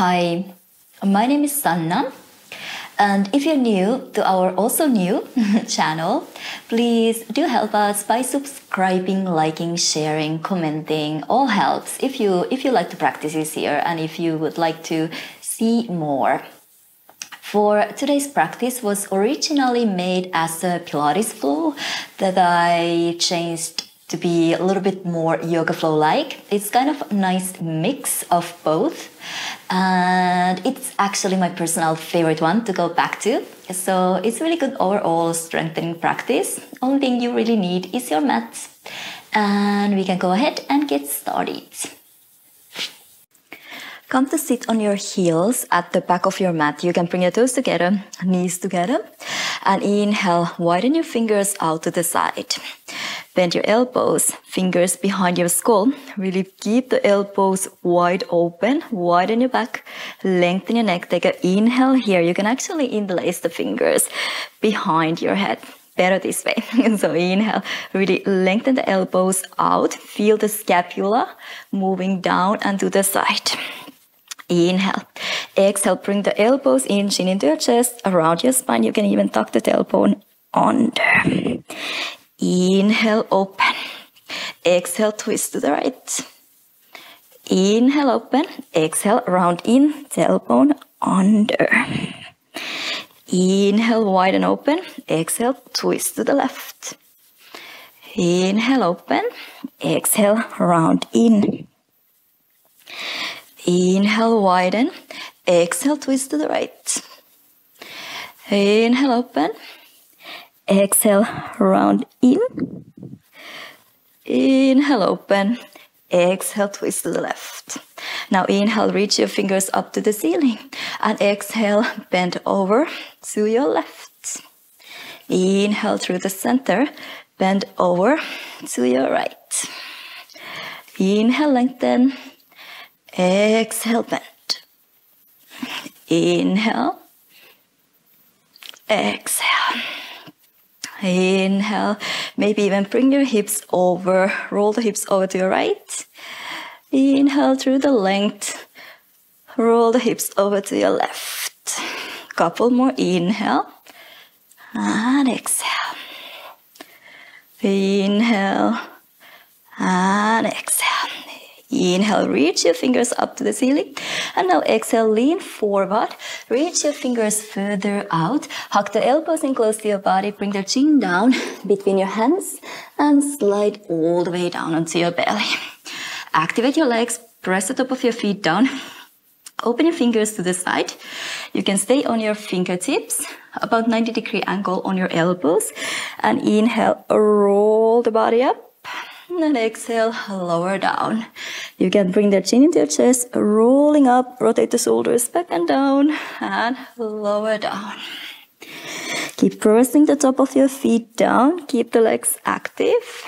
Hi, my name is Sanna, and if you're new to our also new channel, please do help us by subscribing, liking, sharing, commenting. All helps if you like to practice this here and if you would like to see more. For today's practice was originally made as a Pilates flow that I changed to be a little bit more yoga flow like. It's kind of a nice mix of both, and it's actually my personal favorite one to go back to. So it's really good overall strengthening practice. Only thing you really need is your mat, and we can go ahead and get started. Come to sit on your heels at the back of your mat. You can bring your toes together, knees together, and inhale, widen your fingers out to the side. Bend your elbows, fingers behind your skull. Really keep the elbows wide open, widen your back, lengthen your neck. Take an inhale here. You can actually interlace the fingers behind your head. Better this way. So inhale, really lengthen the elbows out. Feel the scapula moving down and to the side. Inhale. Exhale, bring the elbows in, chin into your chest, around your spine. You can even tuck the tailbone under. Inhale, open. Exhale, twist to the right. Inhale, open. Exhale, round in, tailbone under. Inhale, wide and open. Exhale, twist to the left. Inhale, open. Exhale, round in. Inhale, widen. Exhale, twist to the right. Inhale, open. Exhale, round in. Inhale, open. Exhale, twist to the left. Now inhale, reach your fingers up to the ceiling. And exhale, bend over to your left. Inhale through the center. Bend over to your right. Inhale, lengthen. Exhale, bend. Inhale. Exhale. Inhale. Maybe even bring your hips over. Roll the hips over to your right. Inhale through the length. Roll the hips over to your left. Couple more. Inhale. And exhale. Inhale. And exhale. Inhale, reach your fingers up to the ceiling. And now exhale, lean forward. Reach your fingers further out. Hug the elbows in close to your body. Bring the chin down between your hands and slide all the way down onto your belly. Activate your legs. Press the top of your feet down. Open your fingers to the side. You can stay on your fingertips, about 90-degree angle on your elbows. And inhale, roll the body up. And exhale, lower down. You can bring the chin into your chest, rolling up, rotate the shoulders back and down, and lower down. Keep pressing the top of your feet down. Keep the legs active.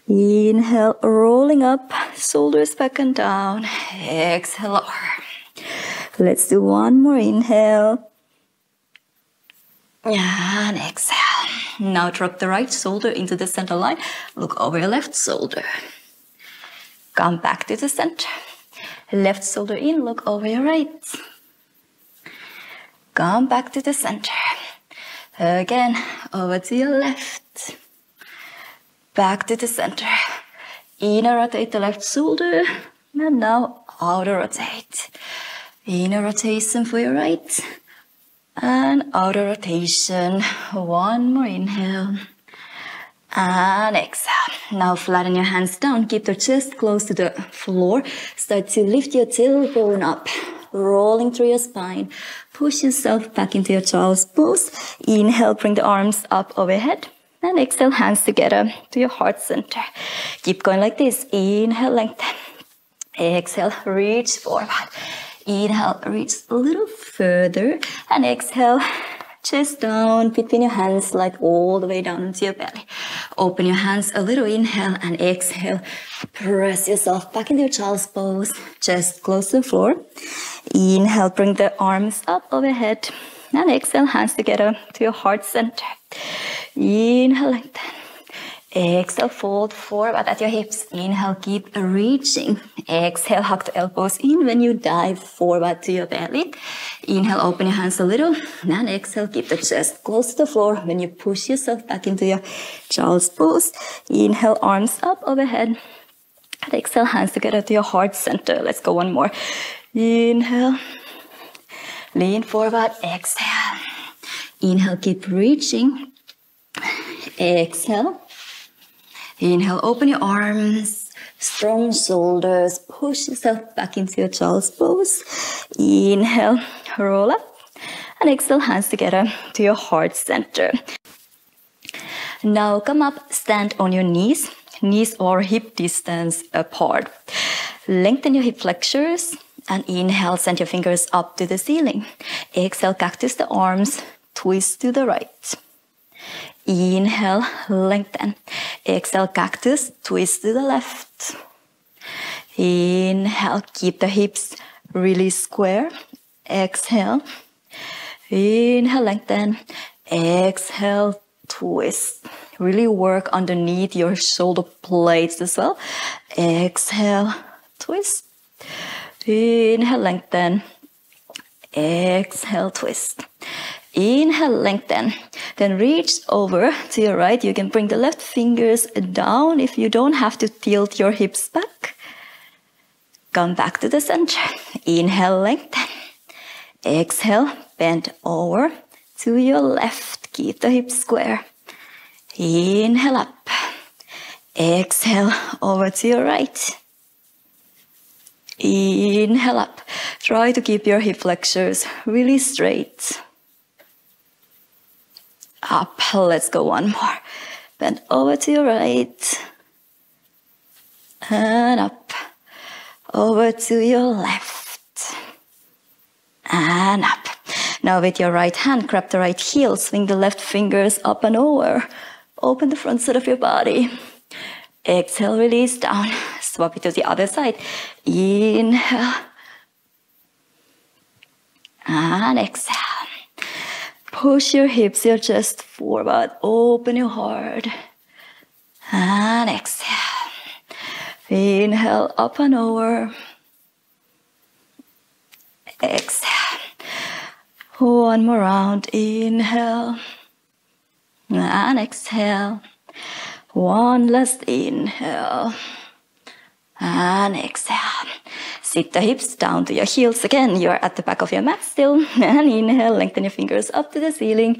Inhale, rolling up, shoulders back and down. Exhale, lower. Let's do one more inhale. And exhale. Now drop the right shoulder into the center line. Look over your left shoulder. Come back to the center. Left shoulder in, look over your right. Come back to the center. Again, over to your left. Back to the center. Inner rotate the left shoulder. And now outer rotate. Inner rotation for your right. And outer rotation. One more inhale. And exhale. Now flatten your hands down. Keep the chest close to the floor. Start to lift your tailbone up. Rolling through your spine. Push yourself back into your child's pose. Inhale, bring the arms up overhead. And exhale, hands together to your heart center. Keep going like this. Inhale, lengthen. Exhale, reach forward. Inhale, reach a little further. And exhale, chest down, between your hands, slide all the way down into your belly. Open your hands a little, inhale and exhale. Press yourself back into your child's pose, chest close to the floor. Inhale, bring the arms up overhead. And exhale, hands together to your heart center. Inhale, lengthen. Exhale, fold forward at your hips. Inhale, keep reaching. Exhale, hug the elbows in when you dive forward to your belly. Inhale, open your hands a little. And exhale, keep the chest close to the floor when you push yourself back into your child's pose. Inhale, arms up overhead. And exhale, hands together to your heart center. Let's go one more. Inhale, lean forward, exhale. Inhale, keep reaching. Exhale. Inhale, open your arms, strong shoulders, push yourself back into your child's pose. Inhale, roll up, and exhale, hands together to your heart center. Now come up, stand on your knees or hip distance apart. Lengthen your hip flexors, and inhale, send your fingers up to the ceiling. Exhale, cactus the arms, twist to the right. Inhale, lengthen. Exhale, cactus, twist to the left. Inhale, keep the hips really square. Exhale. Inhale, lengthen. Exhale, twist. Really work underneath your shoulder blades as well. Exhale, twist. Inhale, lengthen. Exhale, twist. Inhale, lengthen. Then reach over to your right. You can bring the left fingers down if you don't have to tilt your hips back. Come back to the center. Inhale, lengthen. Exhale, bend over to your left. Keep the hips square. Inhale up. Exhale, over to your right. Inhale up. Try to keep your hip flexors really straight. Up. Let's go one more. Bend over to your right. And up. Over to your left. And up. Now with your right hand, grab the right heel. Swing the left fingers up and over. Open the front side of your body. Exhale, release down. Swap it to the other side. Inhale. And exhale. Push your hips, your chest forward. Open your heart. And exhale. Inhale, up and over. Exhale. One more round. Inhale. And exhale. One last inhale. And exhale. Sit the hips down to your heels again. You're at the back of your mat still. And inhale, lengthen your fingers up to the ceiling.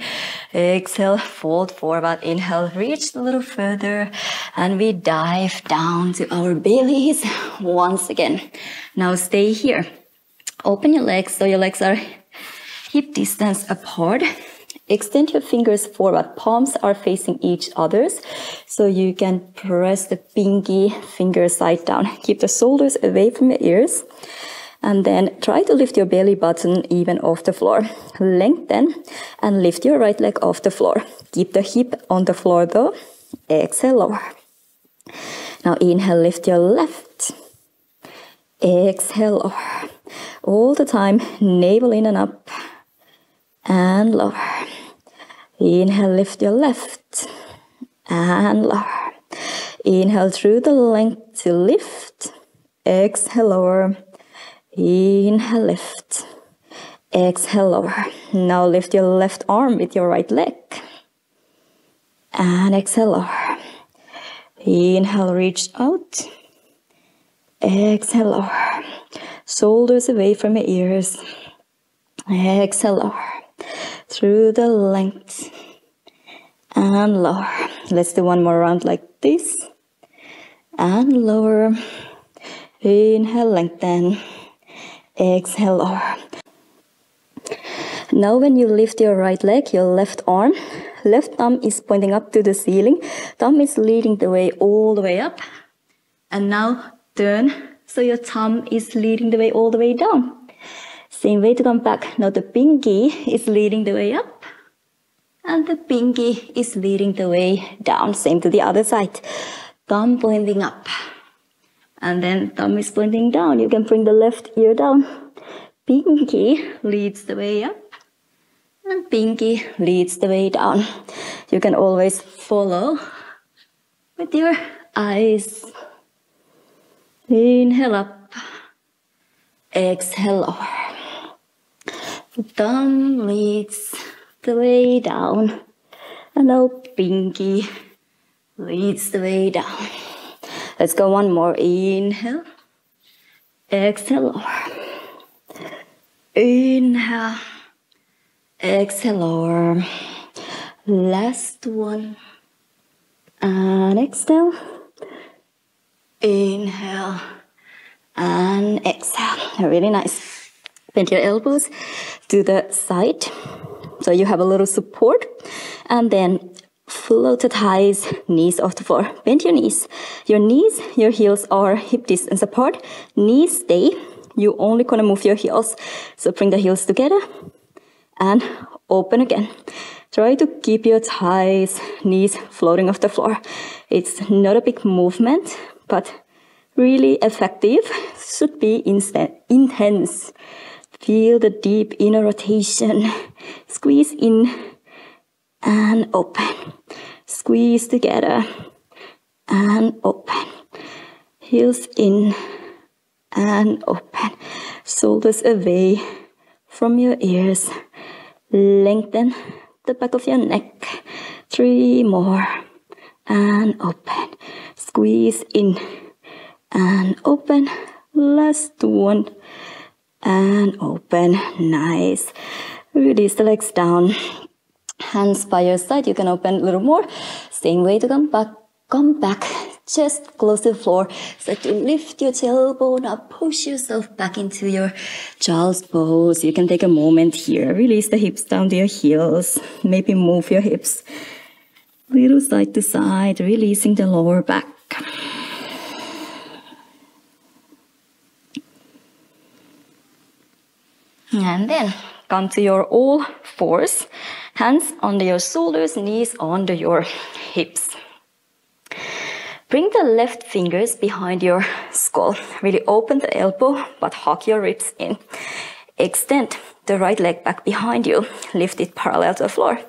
Exhale, fold forward. Inhale, reach a little further. And we dive down to our bellies once again. Now stay here. Open your legs so your legs are hip distance apart. Extend your fingers forward. Palms are facing each other, so you can press the pinky finger side down. Keep the shoulders away from your ears. And then try to lift your belly button even off the floor. Lengthen and lift your right leg off the floor. Keep the hip on the floor though. Exhale, lower. Now inhale, lift your left. Exhale, lower. All the time, navel in and up. And lower. Inhale, lift your left. And lower. Inhale through the length to lift. Exhale, lower. Inhale, lift. Exhale, lower. Now lift your left arm with your right leg. And exhale, lower. Inhale, reach out. Exhale, lower. Shoulders away from your ears. Exhale, lower. Through the length. And lower. Let's do one more round like this. And lower. Inhale, lengthen. Exhale, lower. Now when you lift your right leg, your left arm, left thumb is pointing up to the ceiling. Thumb is leading the way all the way up. And now turn, so your thumb is leading the way all the way down. Same way to come back. Now the pinky is leading the way up. And the pinky is leading the way down. Same to the other side. Thumb pointing up. And then thumb is pointing down. You can bring the left ear down. Pinky leads the way up. And pinky leads the way down. You can always follow with your eyes. Inhale up. Exhale lower. The thumb leads the way down. And now pinky leads the way down. Let's go one more. Inhale. Exhale lower. Inhale. Exhale lower. Last one. And exhale. Inhale. And exhale. Really nice. Bend your elbows to the side. So you have a little support. And then float the thighs, knees off the floor. Bend your knees. Your knees, your heels are hip distance apart. Knees stay. You only gonna move your heels. So bring the heels together and open again. Try to keep your thighs, knees floating off the floor. It's not a big movement, but really effective. Should be intense. Feel the deep inner rotation. Squeeze in and open. Squeeze together and open. Heels in and open. Shoulders away from your ears. Lengthen the back of your neck. 3 more and open. Squeeze in and open. Last one and open. Nice. Release the legs down. Hands by your side. You can open a little more. Same way to come back. Come back. Chest close to the floor. Start to lift your tailbone up. Push yourself back into your child's pose. You can take a moment here. Release the hips down to your heels. Maybe move your hips little side to side. Releasing the lower back. And then come to your all fours. Hands under your shoulders, knees under your hips. Bring the left fingers behind your skull. Really open the elbow, but hug your ribs in. Extend the right leg back behind you. Lift it parallel to the floor.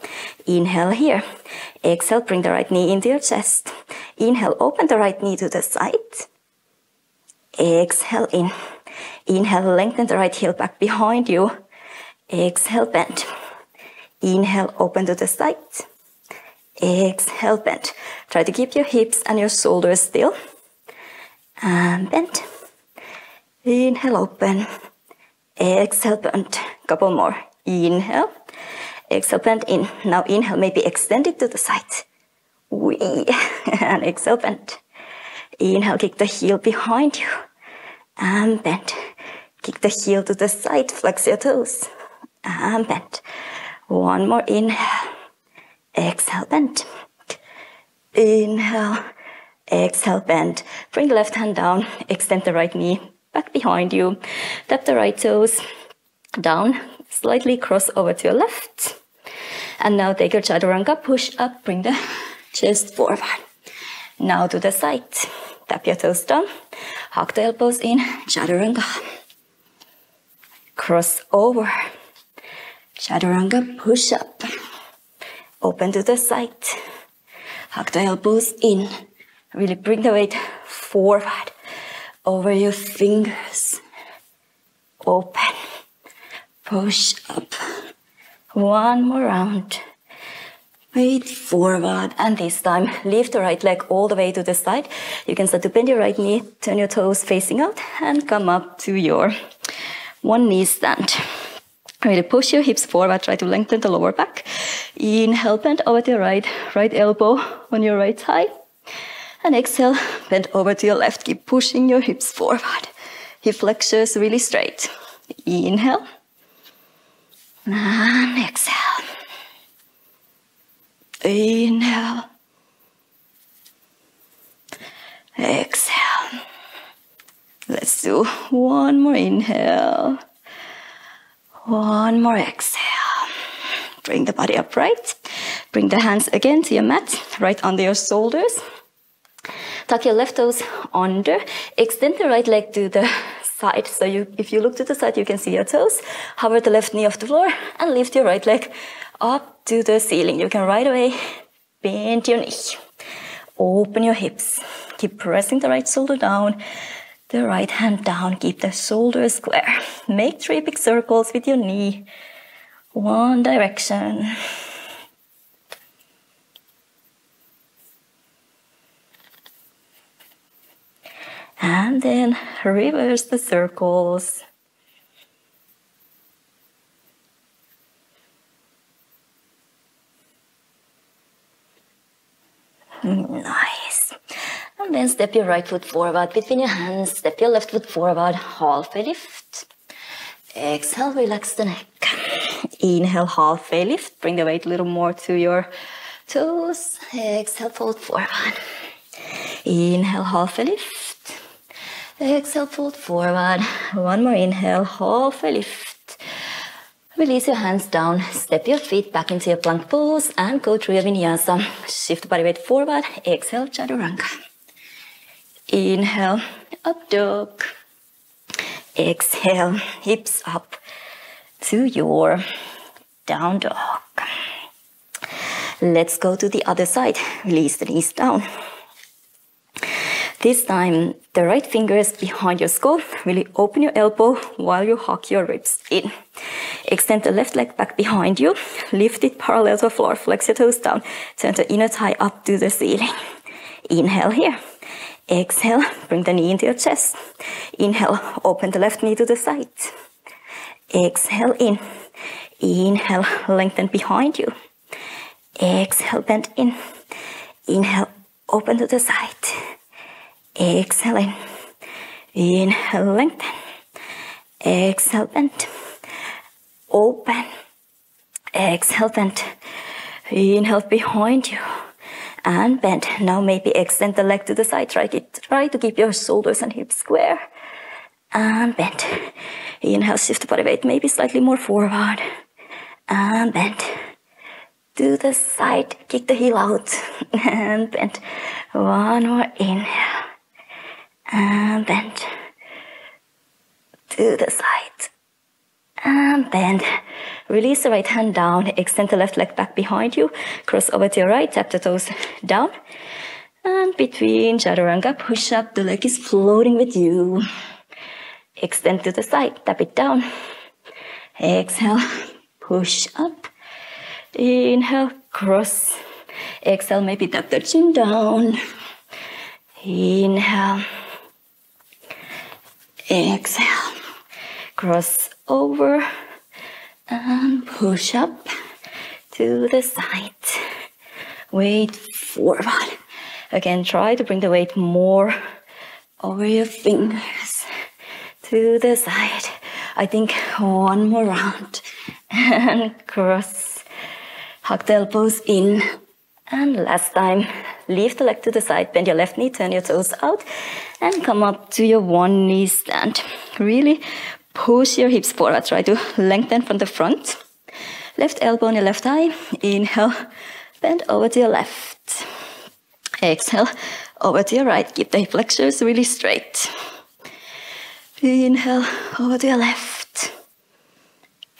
Inhale here. Exhale, bring the right knee into your chest. Inhale, open the right knee to the side. Exhale in. Inhale, lengthen the right heel back behind you. Exhale, bend. Inhale, open to the side. Exhale, bend. Try to keep your hips and your shoulders still. And bend. Inhale, open. Exhale, bend. Couple more. Inhale. Exhale, bend in. Now inhale, maybe extend it to the side. And exhale, bend. Inhale, kick the heel behind you. And bend. Kick the heel to the side. Flex your toes. And bend. One more inhale. Exhale, bend. Inhale. Exhale, bend. Bring the left hand down. Extend the right knee back behind you. Tap the right toes down. Slightly cross over to your left. And now take your chaturanga. Push up. Bring the chest forward. Now to the side. Tap your toes down. Hug the elbows in. Chaturanga. Cross over. Chaturanga. Push up. Open to the side. Hug the elbows in. Really bring the weight forward. Over your fingers. Open. Push up. One more round. Weight forward. And this time, lift the right leg all the way to the side. You can start to bend your right knee. Turn your toes facing out. And come up to your one knee stand. Really push your hips forward. Try to lengthen the lower back. Inhale, bend over to your right. Right elbow on your right thigh. And exhale, bend over to your left. Keep pushing your hips forward. Hip flexors really straight. Inhale. And exhale. Inhale. Exhale. Let's do one more inhale. One more exhale. Bring the body upright. Bring the hands again to your mat, right under your shoulders. Tuck your left toes under. Extend the right leg to the side. So if you look to the side, you can see your toes. Hover the left knee off the floor and lift your right leg up to the ceiling. You can right away bend your knee. open your hips. Keep pressing the right shoulder down, the right hand down. Keep the shoulders square. Make 3 big circles with your knee. One direction. And then reverse the circles. Nice. And then step your right foot forward between your hands. Step your left foot forward, halfway lift. Exhale, relax the neck. Inhale, halfway lift. Bring the weight a little more to your toes. Exhale, fold forward. Inhale, halfway lift. Exhale, fold forward. One more inhale, halfway lift. Release your hands down, step your feet back into your plank pose and go through your vinyasa. Shift body weight forward, exhale, chaturanga. Inhale, up dog. Exhale, hips up to your down dog. Let's go to the other side. Release the knees down. This time, the right fingers behind your skull. Really open your elbow while you hug your ribs in. Extend the left leg back behind you. Lift it parallel to the floor. Flex your toes down. Turn the inner thigh up to the ceiling. Inhale here. Exhale, bring the knee into your chest. Inhale, open the left knee to the side. Exhale in. Inhale, lengthen behind you. Exhale, bend in. Inhale, open to the side. Exhale in. Inhale, lengthen. Exhale, bend. Open. Exhale, bend. Inhale behind you. And bend. Now maybe extend the leg to the side. Try to keep your shoulders and hips square. And bend. Inhale, shift the body weight maybe slightly more forward. And bend. To the side. Kick the heel out. And bend. One more inhale. And bend. To the side. And bend. Release the right hand down. Extend the left leg back behind you. Cross over to your right. Tap the toes down. And between chaturanga, push up. The leg is floating with you. Extend to the side. Tap it down. Exhale. Push up. Inhale. Cross. Exhale. Maybe tap the chin down. Inhale. Exhale. Cross over. And push up to the side. Weight forward. Again, try to bring the weight more over your fingers to the side. I think one more round. And cross. Hug the elbows in. And last time, lift the leg to the side. Bend your left knee, turn your toes out. And come up to your one knee stand. Really push your hips forward. Try to lengthen from the front. Left elbow on your left thigh. Inhale, bend over to your left. Exhale, over to your right. Keep the hip flexors really straight. Inhale, over to your left.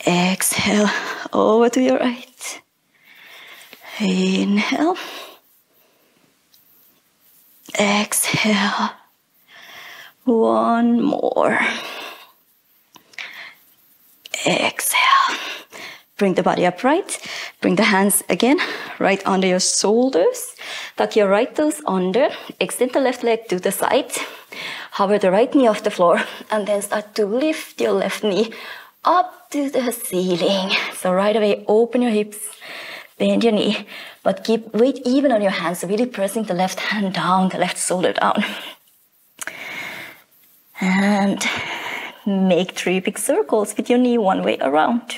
Exhale, over to your right. Inhale. Exhale. One more. Exhale. Bring the body upright. Bring the hands again right under your shoulders. Tuck your right toes under. Extend the left leg to the side. Hover the right knee off the floor. And then start to lift your left knee up to the ceiling. So right away, open your hips. Bend your knee. But keep weight even on your hands. So really pressing the left hand down, the left shoulder down. And make 3 big circles with your knee one way around.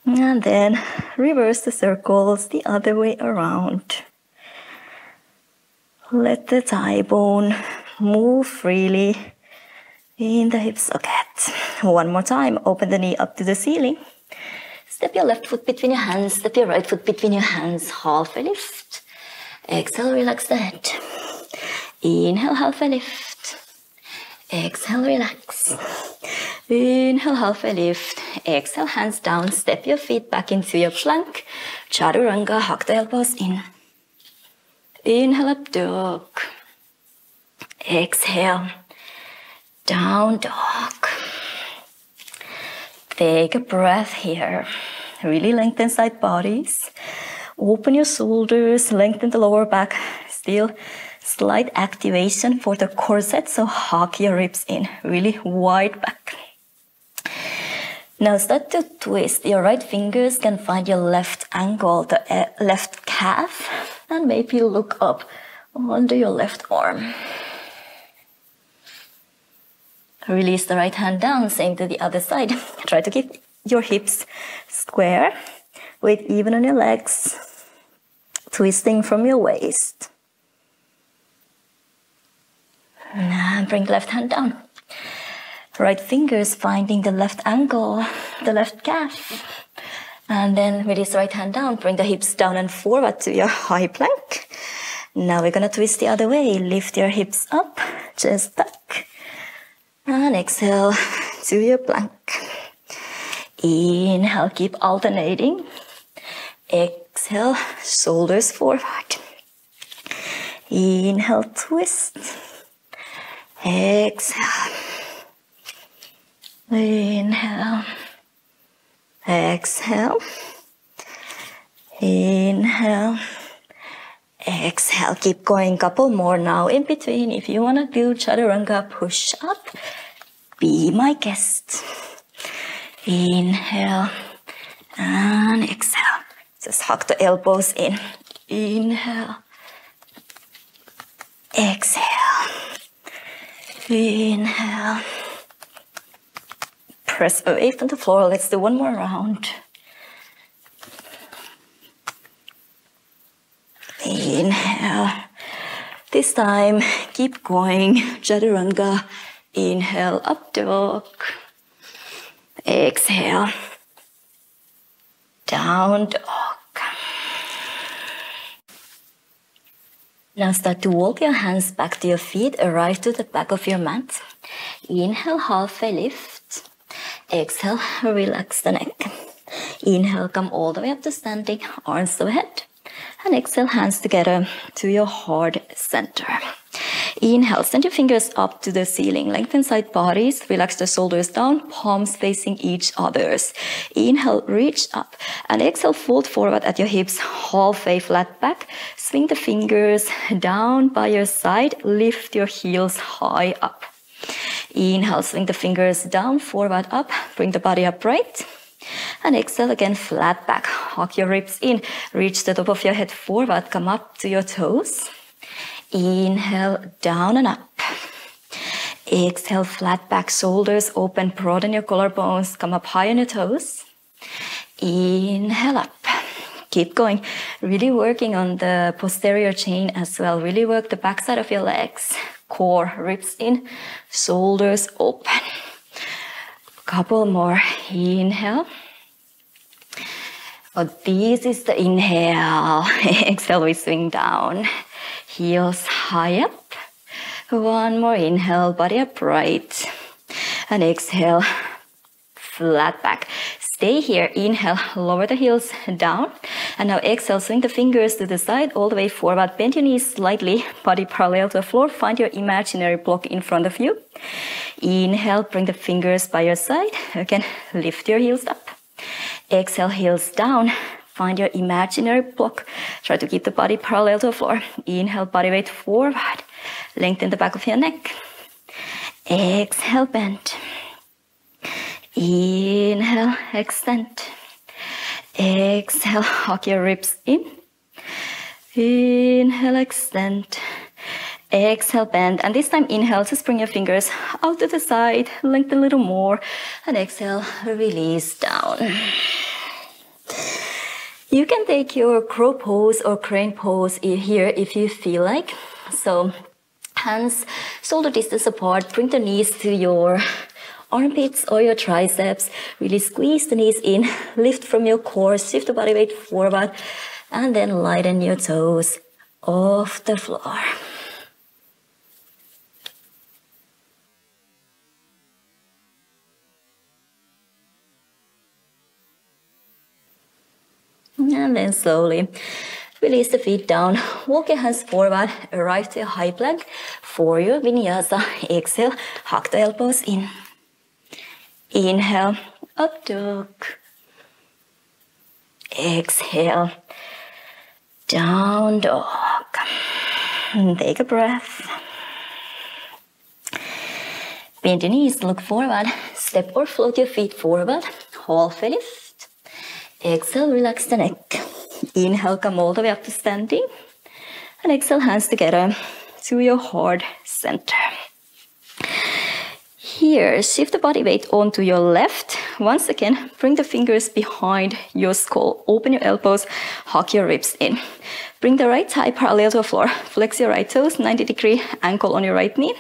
And then reverse the circles the other way around. Let the thigh bone move freely in the hip socket. One more time, open the knee up to the ceiling. Step your left foot between your hands, step your right foot between your hands, halfway lift. Exhale, relax the head. Inhale, halfway lift. Exhale, relax. Inhale, halfway lift. Exhale, hands down. Step your feet back into your plank. Chaturanga, hug the elbows in. Inhale, up dog. Exhale, down dog. Take a breath here. Really lengthen side bodies. Open your shoulders, lengthen the lower back. Still slight activation for the corset, so hug your ribs in. Really wide back. Now start to twist. Your right fingers can find your left ankle, the left calf, and maybe look up under your left arm. Release the right hand down, same to the other side. Try to keep your hips square, weight even on your legs, twisting from your waist. And bring left hand down. Right fingers finding the left ankle, the left calf. And then release the right hand down, bring the hips down and forward to your high plank. Now we're gonna twist the other way. Lift your hips up, chest back. And exhale to your plank. Inhale, keep alternating. Exhale, shoulders forward. Inhale, twist. Exhale. Inhale. Exhale. Inhale. Exhale. Keep going. Couple more now. In between, if you want to do chaturanga push up, be my guest. Inhale and exhale. Just hug the elbows in. Inhale. Exhale. Inhale. Press away from the floor. Let's do one more round. Inhale. This time, keep going. Chaturanga. Inhale, up dog. Exhale. Down dog. Now start to walk your hands back to your feet. Arrive to the back of your mat. Inhale, halfway lift. Exhale, relax the neck. Inhale, come all the way up to standing, arms overhead. And exhale, hands together to your heart center. Inhale, send your fingers up to the ceiling. Lengthen side bodies, relax the shoulders down, palms facing each other's. Inhale, reach up. And exhale, fold forward at your hips, halfway flat back. Swing the fingers down by your side, lift your heels high up. Inhale, swing the fingers down, forward, up, bring the body upright. And exhale again, flat back, hug your ribs in, reach the top of your head forward, come up to your toes. Inhale, down and up. Exhale, flat back, shoulders open, broaden your collarbones, come up high on your toes. Inhale, up. Keep going, really working on the posterior chain as well. Really work the backside of your legs. Core, ribs in, shoulders open. Couple more. Inhale. Oh, this is the inhale. Exhale, we swing down. Heels high up. One more inhale, body upright. And exhale, flat back. Stay here. Inhale, lower the heels down. And now exhale, swing the fingers to the side, all the way forward. Bend your knees slightly, body parallel to the floor. Find your imaginary block in front of you. Inhale, bring the fingers by your side. Again, lift your heels up. Exhale, heels down. Find your imaginary block. Try to keep the body parallel to the floor. Inhale, body weight forward. Lengthen the back of your neck. Exhale, bend. Inhale, extend. Exhale, hug your ribs in. Inhale, extend. Exhale, bend. And this time, inhale, just bring your fingers out to the side. Lengthen a little more. And exhale, release down. You can take your crow pose or crane pose here if you feel like. So, hands shoulder distance apart. Bring the knees to your armpits or your triceps. Really squeeze the knees in. Lift from your core. Shift the body weight forward. And then lighten your toes off the floor. And then slowly release the feet down. Walk your hands forward. Arrive to a high plank for your vinyasa. Exhale, hug the elbows in. Inhale, up dog. Exhale, down dog. Take a breath. Bend your knees, look forward. Step or float your feet forward. Halfway lift. Exhale, relax the neck. Inhale, come all the way up to standing. And exhale, hands together to your heart center. Here, shift the body weight onto your left. Once again, bring the fingers behind your skull. Open your elbows, hug your ribs in. Bring the right thigh parallel to the floor. Flex your right toes, 90-degree ankle on your right knee.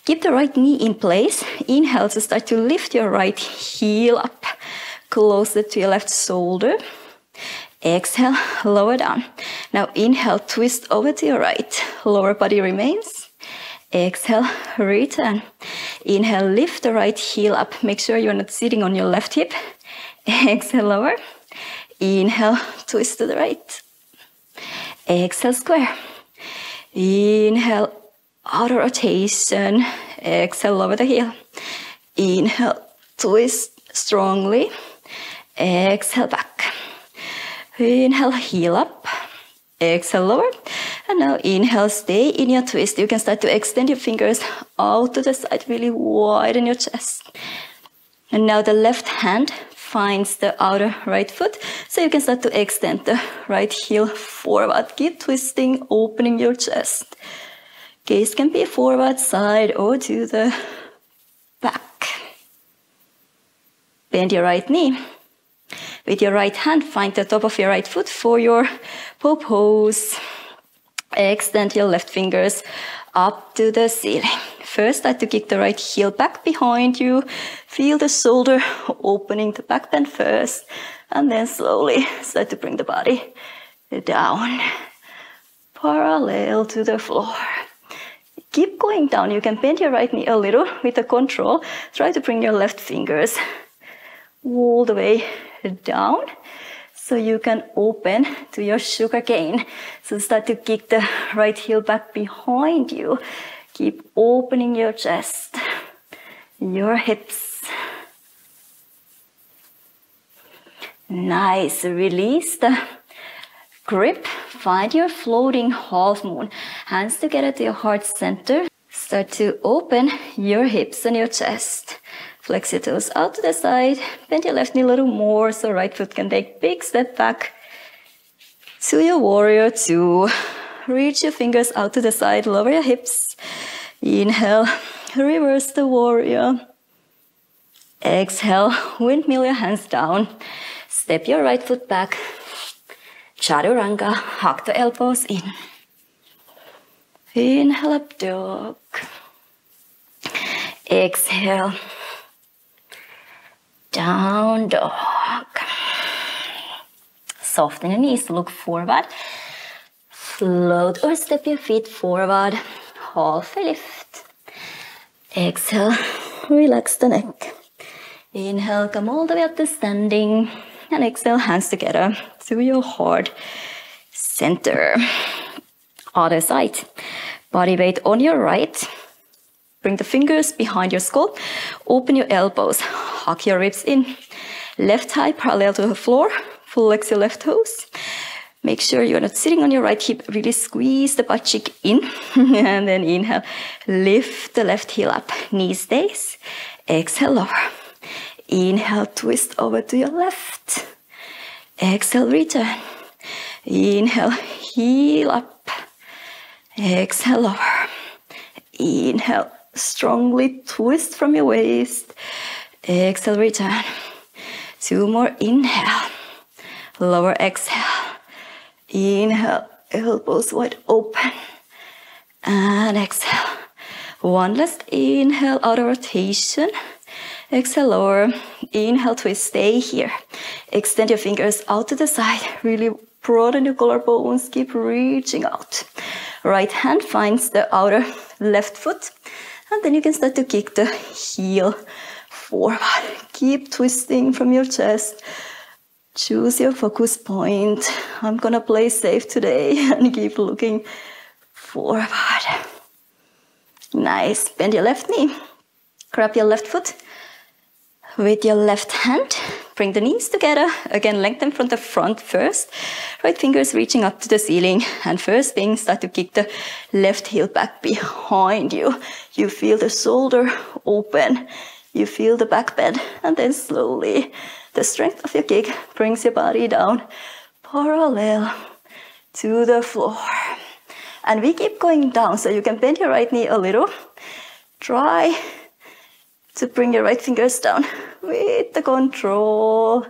Keep the right knee in place. Inhale to start to lift your right heel up, closer to your left shoulder. Exhale, lower down. Now inhale, twist over to your right. Lower body remains. Exhale, return. Inhale, lift the right heel up. Make sure you're not sitting on your left hip. Exhale, lower. Inhale, twist to the right. Exhale, square. Inhale, outer rotation. Exhale, lower the heel. Inhale, twist strongly. Exhale, back. Inhale, heel up. Exhale, lower. And now inhale, stay in your twist. You can start to extend your fingers out to the side, really widen your chest. And now the left hand finds the outer right foot, so you can start to extend the right heel forward. Keep twisting, opening your chest. Gaze can be forward, side, or to the back. Bend your right knee. With your right hand, find the top of your right foot for your bow pose. Extend your left fingers up to the ceiling. First, start to kick the right heel back behind you. Feel the shoulder opening the back bend first. And then slowly start to bring the body down, parallel to the floor. Keep going down. You can bend your right knee a little with the control. Try to bring your left fingers all the way down so you can open to your sugar cane. So start to kick the right heel back behind you. Keep opening your chest, your hips. Nice. Release the grip. Find your floating half moon. Hands together to your heart center. Start to open your hips and your chest. Flex your toes out to the side. Bend your left knee a little more so right foot can take a big step back to your warrior two. Reach your fingers out to the side. Lower your hips. Inhale. Reverse the warrior. Exhale. Windmill your hands down. Step your right foot back. Chaturanga. Hug the elbows in. Inhale, up dog. Exhale. Down dog. Soften your knees, look forward. Float or step your feet forward. Half a lift. Exhale, relax the neck. Inhale, come all the way up to standing. And exhale, hands together to your heart center. Other side. Body weight on your right. Bring the fingers behind your skull. Open your elbows. Hug your ribs in. Left thigh parallel to the floor. Flex your left toes. Make sure you're not sitting on your right hip. Really squeeze the butt cheek in. And then inhale. Lift the left heel up. Knee stays. Exhale, lower. Inhale, twist over to your left. Exhale, return. Inhale, heel up. Exhale, lower. Inhale, strongly twist from your waist. Exhale, return. Two more, inhale. Lower, exhale. Inhale, elbows wide open. And exhale. One last inhale, outer rotation. Exhale, lower. Inhale, twist, stay here. Extend your fingers out to the side. Really broaden your collarbones. Keep reaching out. Right hand finds the outer left foot. And then you can start to kick the heel forward. Keep twisting from your chest. Choose your focus point. I'm gonna play safe today and keep looking forward. Nice. Bend your left knee. Grab your left foot with your left hand. Bring the knees together. Again, lengthen from the front first. Right fingers reaching up to the ceiling. And first thing, start to kick the left heel back behind you. You feel the shoulder open. You feel the back bend. And then slowly, the strength of your kick brings your body down parallel to the floor. And we keep going down, so you can bend your right knee a little. Try to bring your right fingers down with the control.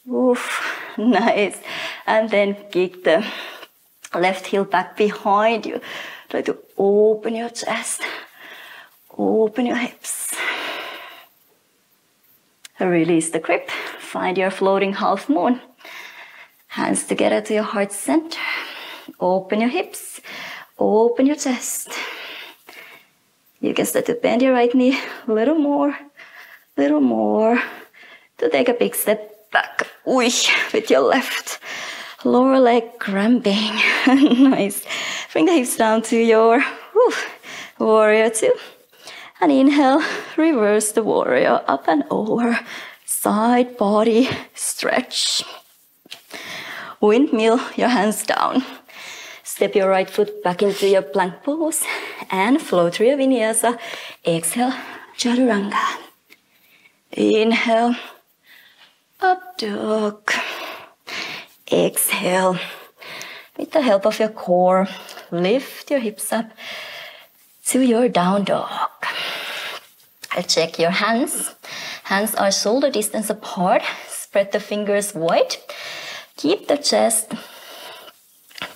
Oof, nice. And then kick the left heel back behind you. Try to open your chest, open your hips. Release the grip. Find your floating half moon. Hands together to your heart center. Open your hips, open your chest. You can start to bend your right knee a little more, to take a big step back. With your left. Lower leg cramping. Nice. Bring the hips down to your warrior two. And inhale, reverse the warrior up and over. Side body stretch. Windmill, your hands down. Step your right foot back into your plank pose and flow through your vinyasa. Exhale, chaturanga. Inhale, up dog. Exhale. With the help of your core, lift your hips up to your down dog. Check your hands. Hands are shoulder distance apart. Spread the fingers wide. Keep the chest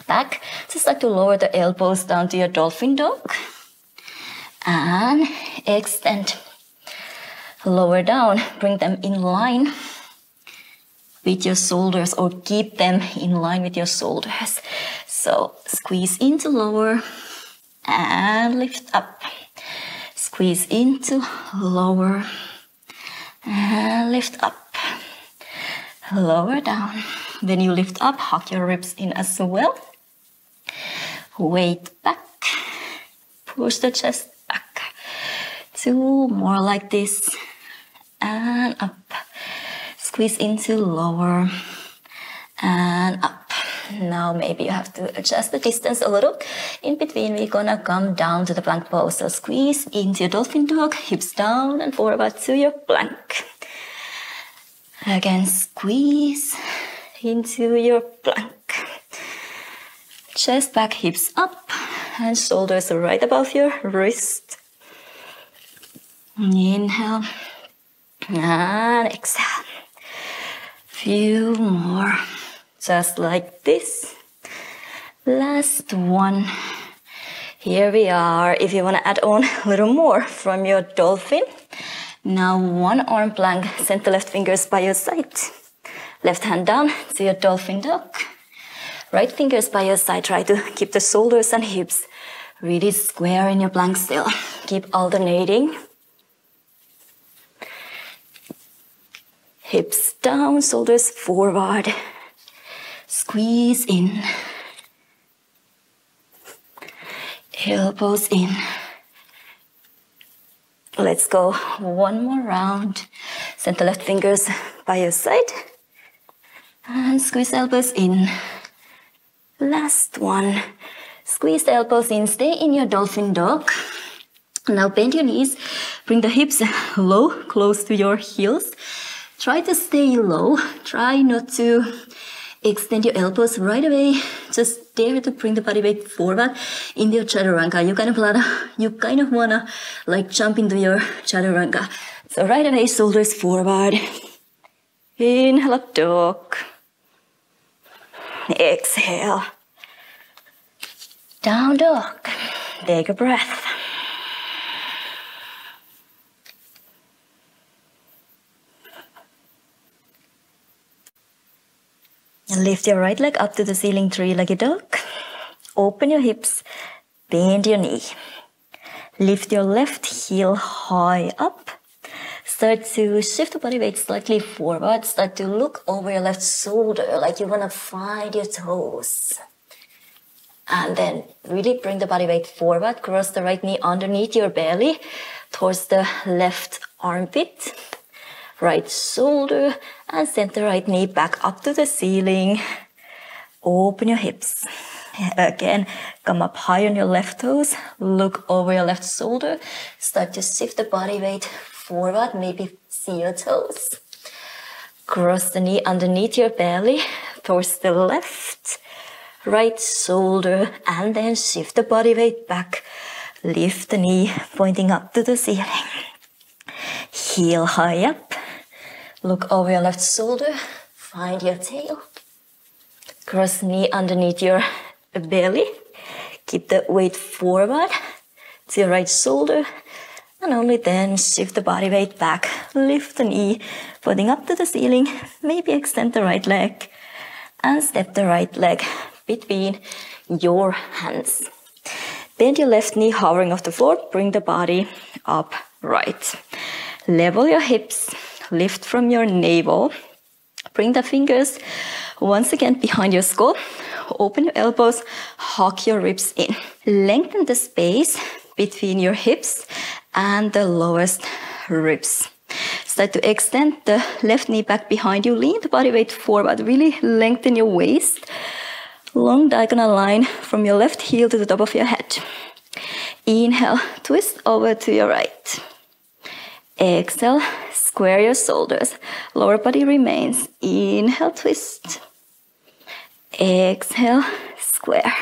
back. Just start to lower the elbows down to your dolphin dog. And extend. Lower down. Bring them in line with your shoulders, or keep them in line with your shoulders. So squeeze into lower and lift up. Squeeze into lower and lift up. Lower down. When you lift up, hug your ribs in as well. Weight back. Push the chest back. Two more like this. And up. Squeeze into lower and up. Now maybe you have to adjust the distance a little. In between, we're gonna come down to the plank pose. So squeeze into your dolphin dog, hips down and forward to your plank. Again, squeeze into your plank. Chest back, hips up, and shoulders right above your wrist. Inhale and exhale. Few more. Just like this. Last one. Here we are. If you want to add on a little more from your dolphin. Now one arm plank. Send the left fingers by your side. Left hand down to your dolphin dog. Right fingers by your side. Try to keep the shoulders and hips really square in your plank still. Keep alternating. Hips down, shoulders forward. Squeeze in. Elbows in. Let's go one more round. Send the left fingers by your side. And squeeze elbows in. Last one. Squeeze the elbows in. Stay in your dolphin dog. Now bend your knees. Bring the hips low, close to your heels. Try to stay low. Try not to extend your elbows right away. Just dare to bring the body weight forward in your chaturanga. You kind of wanna like jump into your chaturanga. So right away, shoulders forward. Inhale, up dog. Exhale. Down dog. Take a breath. And lift your right leg up to the ceiling, three-legged dog. Open your hips, bend your knee. Lift your left heel high up. Start to shift the body weight slightly forward. Start to look over your left shoulder like you want to find your toes. And then really bring the body weight forward. Cross the right knee underneath your belly towards the left armpit. Right shoulder, and send the right knee back up to the ceiling. Open your hips. Again, come up high on your left toes. Look over your left shoulder. Start to shift the body weight forward. Maybe see your toes. Cross the knee underneath your belly towards the left. Right shoulder, and then shift the body weight back. Lift the knee, pointing up to the ceiling. Heel high up. Look over your left shoulder, find your tail. Cross knee underneath your belly. Keep the weight forward to your right shoulder. And only then shift the body weight back. Lift the knee, pointing up to the ceiling. Maybe extend the right leg. And step the right leg between your hands. Bend your left knee hovering off the floor. Bring the body upright. Level your hips. Lift from your navel. Bring the fingers once again behind your skull. Open your elbows. Hug your ribs in. Lengthen the space between your hips and the lowest ribs. Start to extend the left knee back behind you. Lean the body weight forward. Really lengthen your waist. Long diagonal line from your left heel to the top of your head. Inhale, twist over to your right. Exhale, square your shoulders. Lower body remains. Inhale, twist. Exhale, square.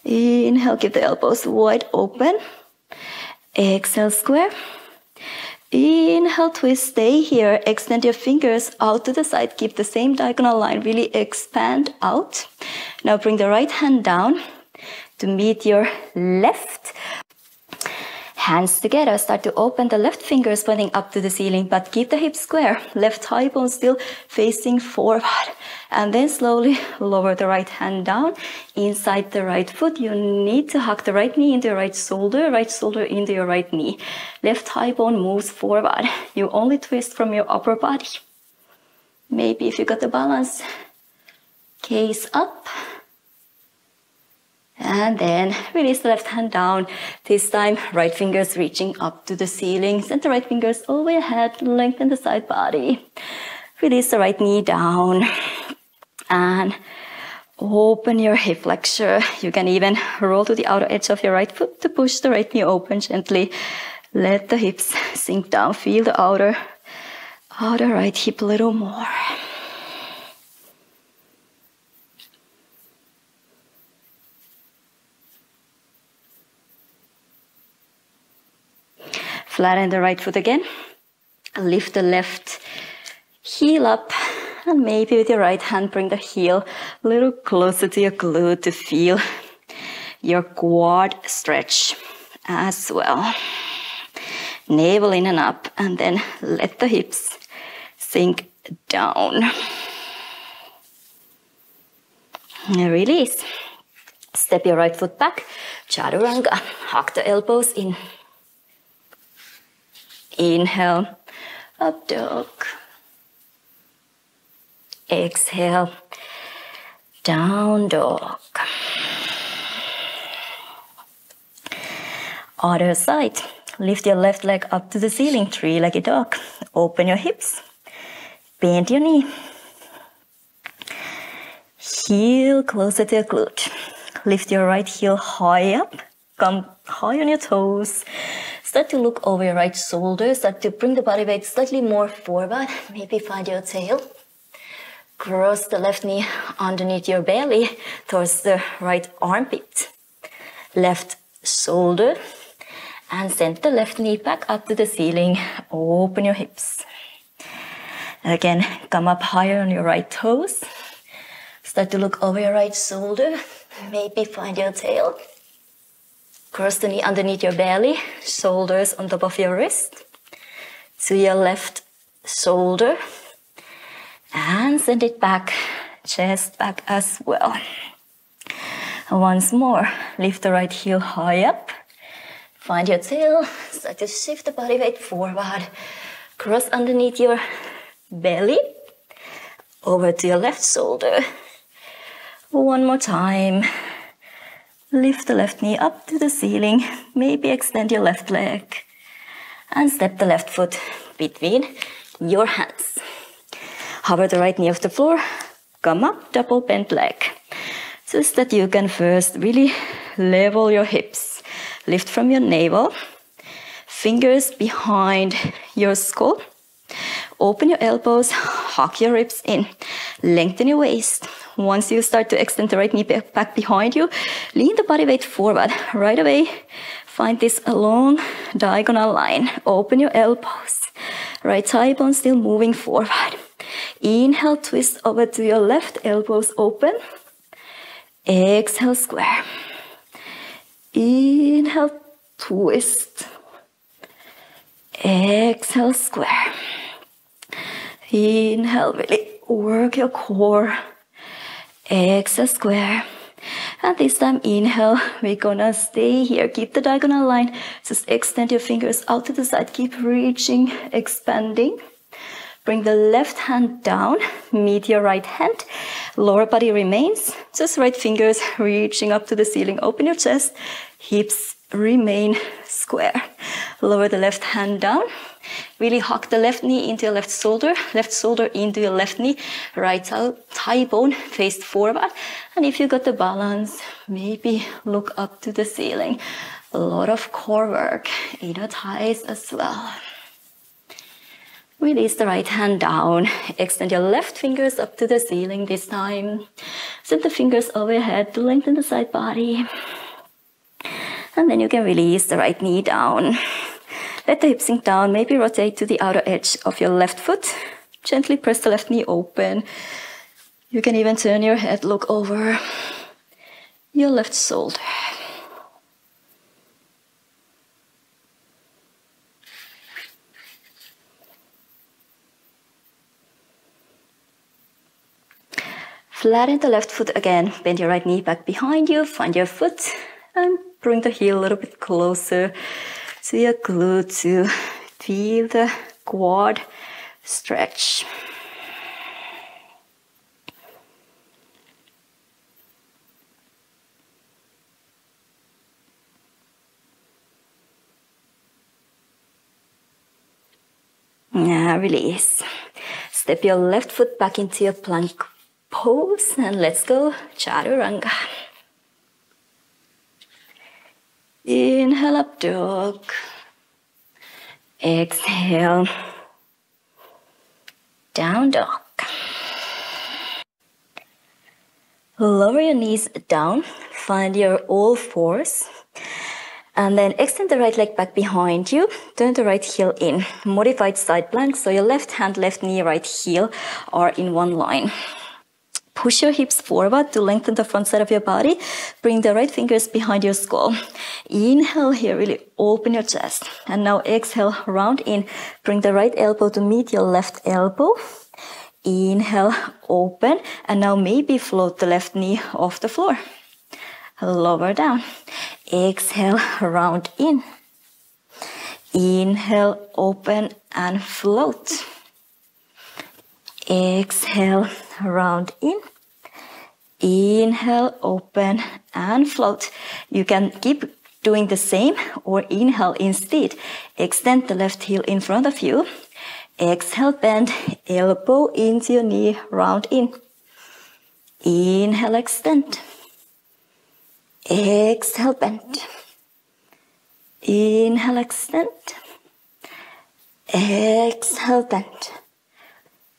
Inhale, keep the elbows wide open. Exhale, square. Inhale, twist, stay here. Extend your fingers out to the side. Keep the same diagonal line. Really expand out. Now bring the right hand down to meet your left. Hands together. Start to open the left fingers pointing up to the ceiling, but keep the hips square. Left thigh bone still facing forward. And then slowly lower the right hand down. Inside the right foot, you need to hug the right knee into your right shoulder into your right knee. Left thigh bone moves forward. You only twist from your upper body. Maybe if you got the balance, gaze up. And then release the left hand down. This time, right fingers reaching up to the ceiling. Send the right fingers all the way ahead. Lengthen the side body. Release the right knee down. And open your hip flexor. You can even roll to the outer edge of your right foot to push the right knee open gently. Let the hips sink down. Feel the outer right hip a little more. Flatten the right foot again. Lift the left heel up. And maybe with your right hand, bring the heel a little closer to your glute to feel your quad stretch as well. Navel in and up. And then let the hips sink down. And release. Step your right foot back. Chaturanga. Hug the elbows in. Inhale, up dog. Exhale, down dog. Other side. Lift your left leg up to the ceiling, three-legged dog. Open your hips. Bend your knee. Heel closer to your glute. Lift your right heel high up. Come high on your toes. Start to look over your right shoulder. Start to bring the body weight slightly more forward. Maybe find your tail. Cross the left knee underneath your belly towards the right armpit. Left shoulder. And send the left knee back up to the ceiling. Open your hips. Again, come up higher on your right toes. Start to look over your right shoulder. Maybe find your tail. Cross the knee underneath your belly, shoulders on top of your wrist. To your left shoulder. And send it back, chest back as well. Once more, lift the right heel high up. Find your tail, start to shift the body weight forward. Cross underneath your belly, over to your left shoulder. One more time. Lift the left knee up to the ceiling. Maybe extend your left leg. And step the left foot between your hands. Hover the right knee off the floor. Come up, double bent leg. Just that you can first really level your hips. Lift from your navel. Fingers behind your skull. Open your elbows, hug your ribs in. Lengthen your waist. Once you start to extend the right knee back behind you, lean the body weight forward. Right away, find this long diagonal line. Open your elbows. Right thigh bone still moving forward. Inhale, twist over to your left, elbows open. Exhale, square. Inhale, twist. Exhale, square. Inhale, really work your core. Exhale, square. And this time, inhale, we're gonna stay here. Keep the diagonal line. Just extend your fingers out to the side. Keep reaching, expanding. Bring the left hand down, meet your right hand. Lower body remains. Just right fingers reaching up to the ceiling. Open your chest. Hips remain square. Lower the left hand down. Really hug the left knee into your left shoulder into your left knee. Right thigh bone faced forward. And if you got the balance, maybe look up to the ceiling. A lot of core work, inner thighs as well. Release the right hand down. Extend your left fingers up to the ceiling this time. Send the fingers overhead to lengthen the side body. And then you can release the right knee down. Let the hips sink down. Maybe rotate to the outer edge of your left foot. Gently press the left knee open. You can even turn your head, look over your left shoulder. Flatten the left foot again. Bend your right knee back behind you. Find your foot and bring the heel a little bit closer to your glute to feel the quad stretch. Now release. Step your left foot back into your plank pose and let's go chaturanga. Inhale, up dog. Exhale, down dog. Lower your knees down, find your all fours. And then extend the right leg back behind you. Turn the right heel in. Modified side plank, so your left hand, left knee, right heel are in one line. Push your hips forward to lengthen the front side of your body. Bring the right fingers behind your skull. Inhale here, really open your chest. And now exhale, round in. Bring the right elbow to meet your left elbow. Inhale, open. And now maybe float the left knee off the floor. Lower down. Exhale, round in. Inhale, open and float. Exhale, round in. Inhale, open and float. You can keep doing the same or inhale instead. Extend the left heel in front of you. Exhale, bend, elbow into your knee, round in. Inhale, extend. Exhale, bend. Inhale, extend. Exhale, bend.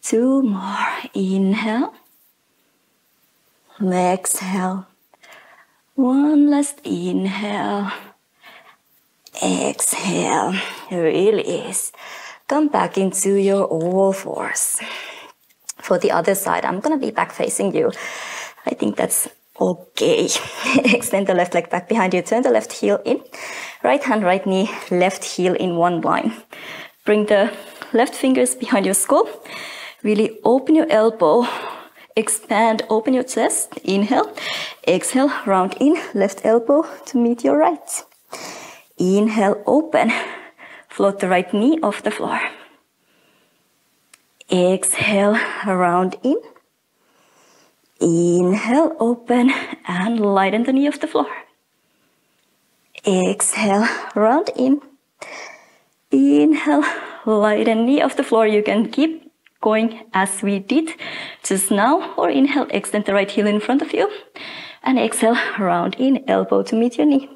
Two more. Inhale. Exhale. One last inhale. Exhale. Release. Come back into your all fours. For the other side, I'm gonna be back facing you. I think that's okay. Extend the left leg back behind you. Turn the left heel in. Right hand, right knee, left heel in one line. Bring the left fingers behind your skull. Really open your elbow. Expand, open your chest. Inhale. Exhale, round in. Left elbow to meet your right. Inhale, open. Float the right knee off the floor. Exhale, round in. Inhale, open and lighten the knee off the floor. Exhale, round in. Inhale, lighten knee off the floor. You can keep going as we did just now, or inhale, extend the right heel in front of you. And exhale, round in, elbow to meet your knee.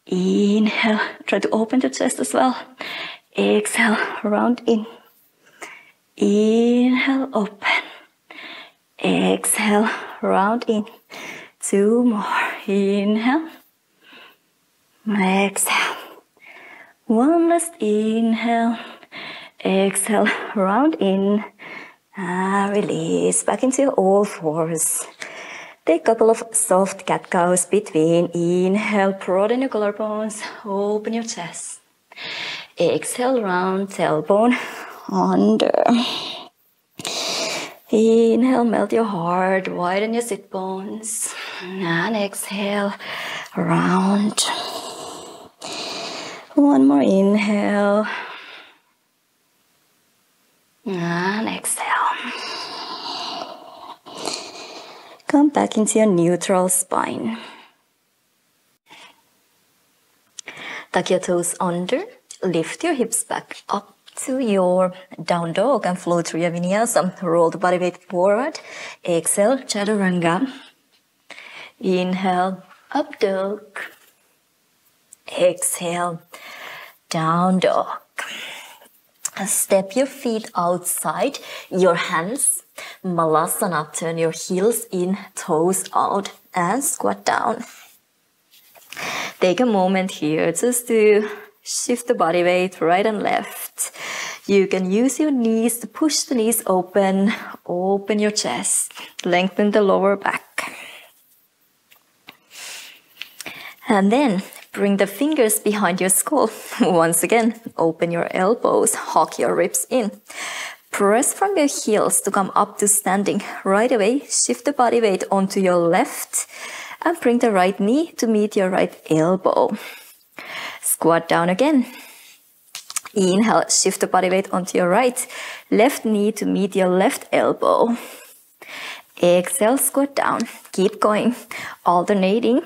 Inhale, try to open the chest as well. Exhale, round in. Inhale, open. Exhale, round in. 2 more. Inhale. Exhale. 1 last inhale. Exhale, round in. And release back into your all fours. Take a couple of soft cat-cows between. Inhale, broaden your collarbones. Open your chest. Exhale, round tailbone under. Inhale, melt your heart, widen your sit bones. And exhale, round. 1 more inhale. And exhale. Come back into your neutral spine. Tuck your toes under. Lift your hips back up to your down dog and flow through your vinyasa. Roll the body weight forward. Exhale, chaturanga. Inhale, up dog. Exhale, down dog. Step your feet outside your hands. Malasana, turn your heels in, toes out, and squat down. Take a moment here just to shift the body weight right and left. You can use your knees to push the knees open. Open your chest. Lengthen the lower back. And then bring the fingers behind your skull. Once again, open your elbows. Hug your ribs in. Press from your heels to come up to standing. Right away, shift the body weight onto your left. And bring the right knee to meet your right elbow. Squat down again. Inhale, shift the body weight onto your right. Left knee to meet your left elbow. Exhale, squat down. Keep going. Alternating.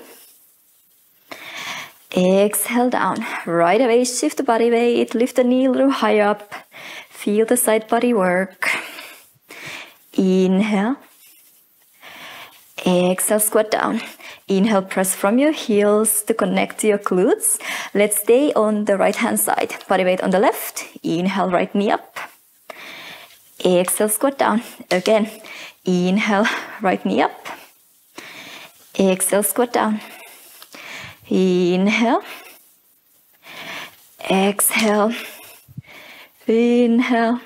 Exhale down. Right away, shift the body weight. Lift the knee a little higher up. Feel the side body work. Inhale. Exhale, squat down. Inhale, press from your heels to connect to your glutes. Let's stay on the right hand side. Body weight on the left. Inhale, right knee up. Exhale, squat down. Again. Inhale, right knee up. Exhale, squat down. Inhale. Exhale. Inhale.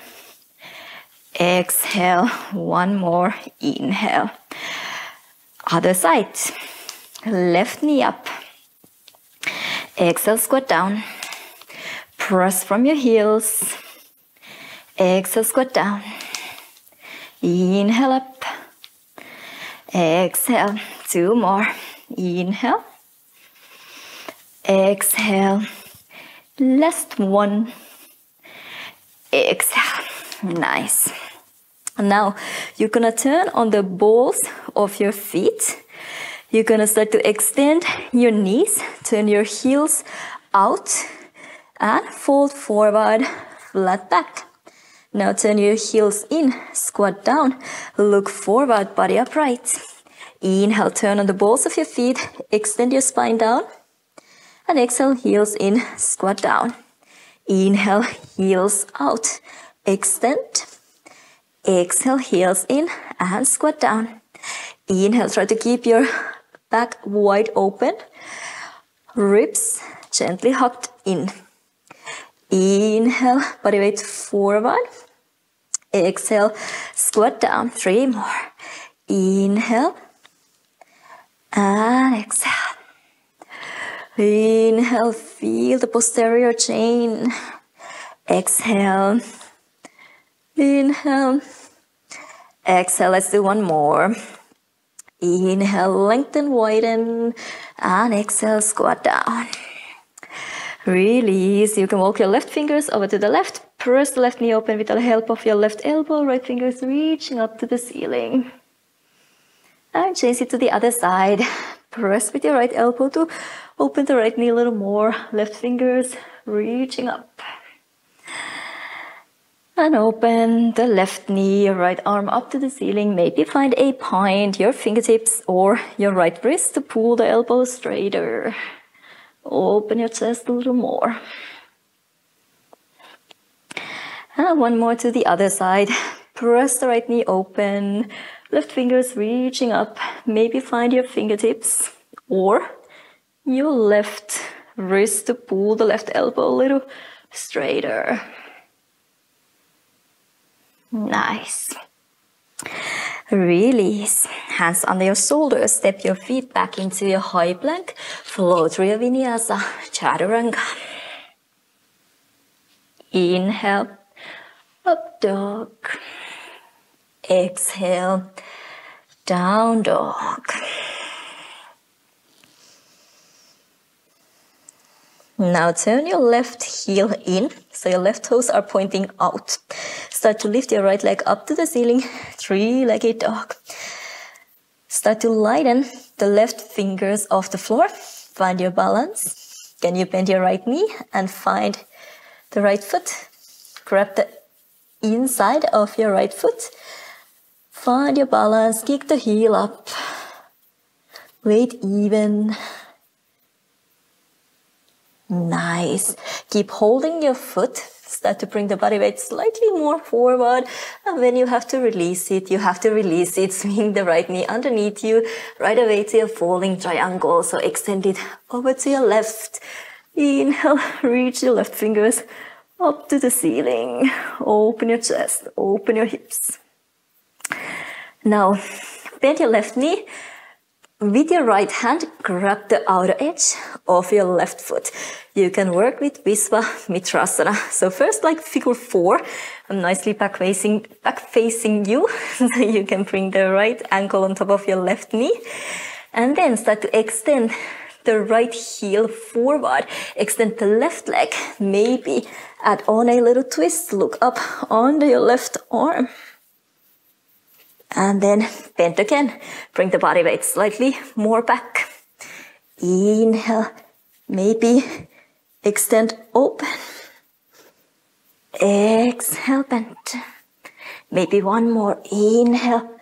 Exhale. 1 more. Inhale. Other side. Left knee up. Exhale, squat down. Press from your heels. Exhale, squat down. Inhale up. Exhale. 2 more. Inhale. Exhale. Last 1. Exhale. Nice. Now you're gonna turn on the balls of your feet. You're gonna start to extend your knees, turn your heels out and fold forward, flat back. Now turn your heels in, squat down, look forward, body upright. Inhale, turn on the balls of your feet, extend your spine down. And exhale, heels in, squat down. Inhale, heels out, extend. Exhale, heels in and squat down. Inhale, try to keep your back wide open. Ribs gently hugged in. Inhale, body weight forward. Exhale, squat down. 3 more. Inhale and exhale. Inhale, feel the posterior chain. Exhale. Inhale. Exhale, let's do 1 more. Inhale, lengthen, widen, and exhale, squat down. Release. You can walk your left fingers over to the left. Press the left knee open with the help of your left elbow. Right fingers reaching up to the ceiling. And change it to the other side. Press with your right elbow to open the right knee a little more. Left fingers reaching up. And open the left knee, right arm up to the ceiling. Maybe find a point, your fingertips or your right wrist to pull the elbow straighter. Open your chest a little more. And one more to the other side. Press the right knee open. Left fingers reaching up. Maybe find your fingertips or your left wrist to pull the left elbow a little straighter. Nice. Release. Hands under your shoulders. Step your feet back into your high plank. Flow through your vinyasa. Chaturanga. Inhale. Up dog. Exhale. Down dog. Now turn your left heel in, so your left toes are pointing out. Start to lift your right leg up to the ceiling, three-legged dog. Start to lighten the left fingers off the floor. Find your balance. Can you bend your right knee and find the right foot? Grab the inside of your right foot. Find your balance, kick the heel up. Weight even. Nice. Keep holding your foot. Start to bring the body weight slightly more forward. And when you have to release it, you have to release it. Swing the right knee underneath you, right away to your falling triangle. So extend it over to your left. Inhale, reach your left fingers up to the ceiling. Open your chest, open your hips. Now, bend your left knee. With your right hand, grab the outer edge of your left foot. You can work with Visva Mitrasana. So first, like figure 4, I'm nicely back facing you. So you can bring the right ankle on top of your left knee. And then start to extend the right heel forward. Extend the left leg. Maybe add on a little twist. Look up under your left arm. And then bend again. Bring the body weight slightly more back. Inhale. Maybe extend open. Exhale, bend. Maybe one more. Inhale.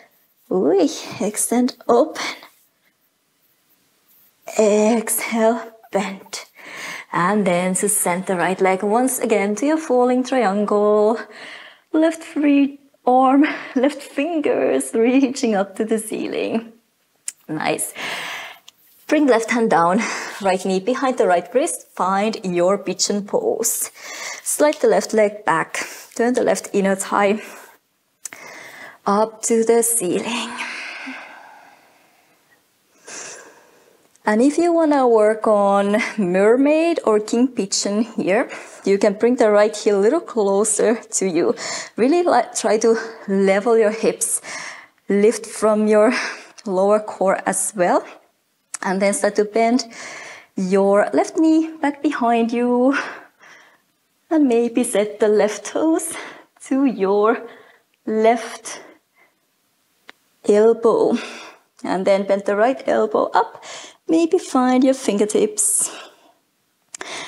Extend open. Exhale, bend. And then to send the right leg once again to your falling triangle. Left free arm, left fingers reaching up to the ceiling. Nice. Bring left hand down, right knee behind the right wrist. Find your pigeon pose. Slide the left leg back. Turn the left inner thigh up to the ceiling. And if you want to work on mermaid or king pigeon here, you can bring the right heel a little closer to you. Really try to level your hips. Lift from your lower core as well. And then start to bend your left knee back behind you. And maybe set the left toes to your left elbow. And then bend the right elbow up. Maybe find your fingertips.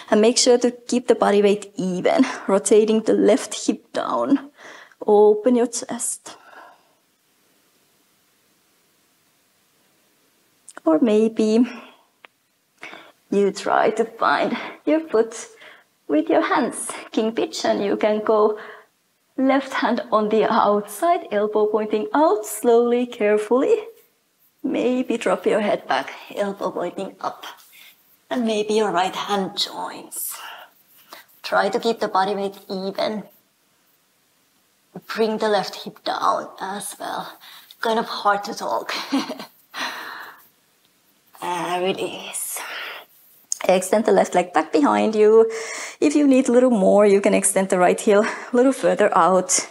And make sure to keep the body weight even. Rotating the left hip down. Open your chest. Or maybe you try to find your foot with your hands. King pigeon, you can go left hand on the outside, elbow pointing out, slowly, carefully. Maybe drop your head back, elbow pointing up. And maybe your right hand joins. Try to keep the body weight even. Bring the left hip down as well. Kind of hard to talk. Release. Extend the left leg back behind you. If you need a little more, you can extend the right heel a little further out.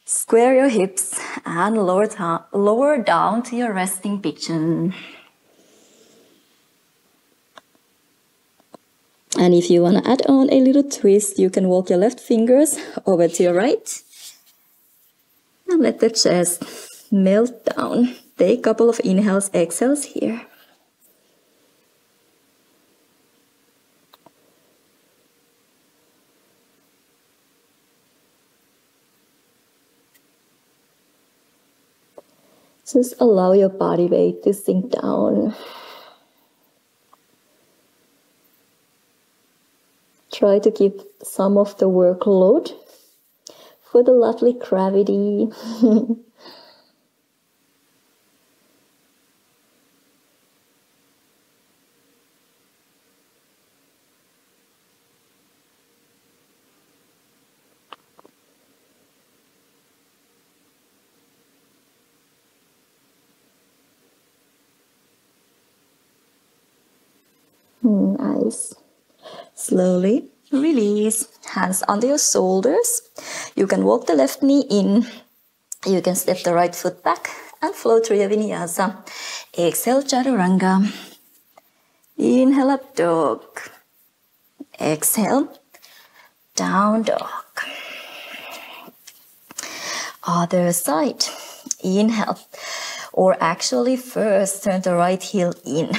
Square your hips and lower down to your resting pigeon. And if you want to add on a little twist, you can walk your left fingers over to your right. And let the chest melt down. Take a couple of inhales, exhales here. Just allow your body weight to sink down. Try to keep some of the workload for the lovely gravity. Nice. Slowly release. Hands under your shoulders. You can walk the left knee in. You can step the right foot back and flow through your vinyasa. Exhale, chaturanga. Inhale, up dog. Exhale, down dog. Other side. Inhale. Or actually first turn the right heel in.